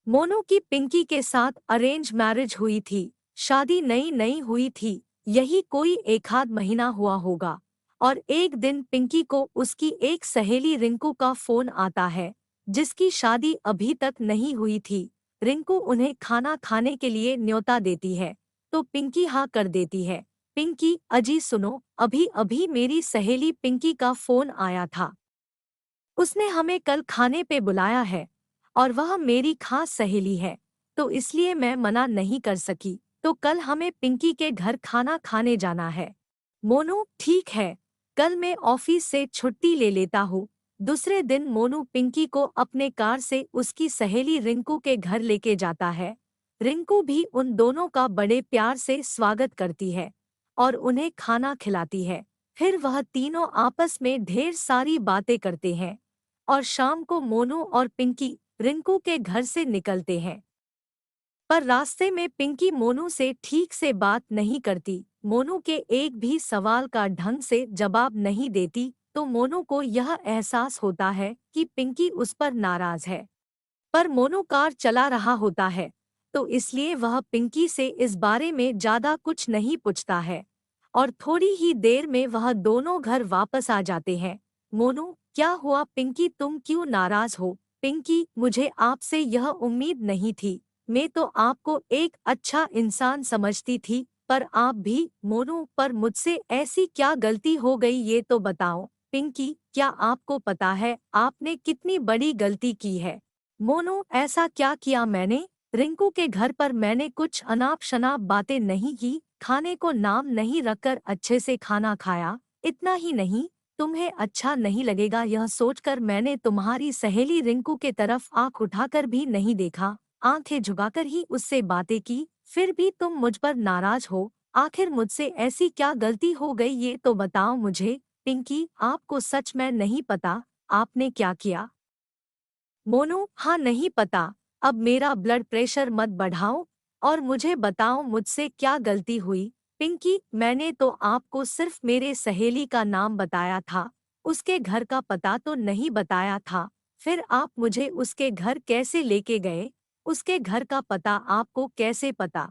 मोनू की पिंकी के साथ अरेंज मैरिज हुई थी। शादी नई नई हुई थी, यही कोई एक आध महीना हुआ होगा। और एक दिन पिंकी को उसकी एक सहेली रिंकू का फोन आता है, जिसकी शादी अभी तक नहीं हुई थी। रिंकू उन्हें खाना खाने के लिए न्योता देती है, तो पिंकी हाँ कर देती है। पिंकी, अजी सुनो, अभी अभी मेरी सहेली पिंकी का फोन आया था। उसने हमें कल खाने पे बुलाया है, और वह मेरी खास सहेली है, तो इसलिए मैं मना नहीं कर सकी। तो कल हमें पिंकी के घर खाना खाने जाना है। मोनू, ठीक है, कल मैं ऑफिस से छुट्टी ले लेता हूँ। दूसरे दिन मोनू पिंकी को अपने कार से उसकी सहेली रिंकू के घर लेके जाता है। रिंकू भी उन दोनों का बड़े प्यार से स्वागत करती है और उन्हें खाना खिलाती है। फिर वह तीनों आपस में ढेर सारी बातें करते हैं और शाम को मोनू और पिंकी रिंकू के घर से निकलते हैं। पर रास्ते में पिंकी मोनू से ठीक से बात नहीं करती, मोनू के एक भी सवाल का ढंग से जवाब नहीं देती, तो मोनू को यह एहसास होता है कि पिंकी उस पर नाराज है। पर मोनू कार चला रहा होता है, तो इसलिए वह पिंकी से इस बारे में ज्यादा कुछ नहीं पूछता है। और थोड़ी ही देर में वह दोनों घर वापस आ जाते हैं। मोनू, क्या हुआ पिंकी, तुम क्यों नाराज हो? पिंकी, मुझे आपसे यह उम्मीद नहीं थी, मैं तो आपको एक अच्छा इंसान समझती थी, पर आप भी। मोनू, पर मुझसे ऐसी क्या गलती हो गई ये तो बताओ। पिंकी, क्या आपको पता है आपने कितनी बड़ी गलती की है? मोनू, ऐसा क्या किया मैंने? रिंकू के घर पर मैंने कुछ अनाप शनाप बातें नहीं की, खाने को नाम नहीं रखकर अच्छे से खाना खाया। इतना ही नहीं, तुम्हें अच्छा नहीं लगेगा यह सोचकर मैंने तुम्हारी सहेली रिंकू के तरफ आंख उठाकर भी नहीं देखा, आंखें झुकाकर ही उससे बातें की। फिर भी तुम मुझ पर नाराज हो। आखिर मुझसे ऐसी क्या गलती हो गई ये तो बताओ मुझे। पिंकी, आपको सच में नहीं पता आपने क्या किया? मोनू, हाँ नहीं पता। अब मेरा ब्लड प्रेशर मत बढ़ाओ और मुझे बताओ मुझसे क्या गलती हुई। पिंकी, मैंने तो आपको सिर्फ मेरे सहेली का नाम बताया था, उसके घर का पता तो नहीं बताया था। फिर आप मुझे उसके घर कैसे लेके गए? उसके घर का पता आपको कैसे पता?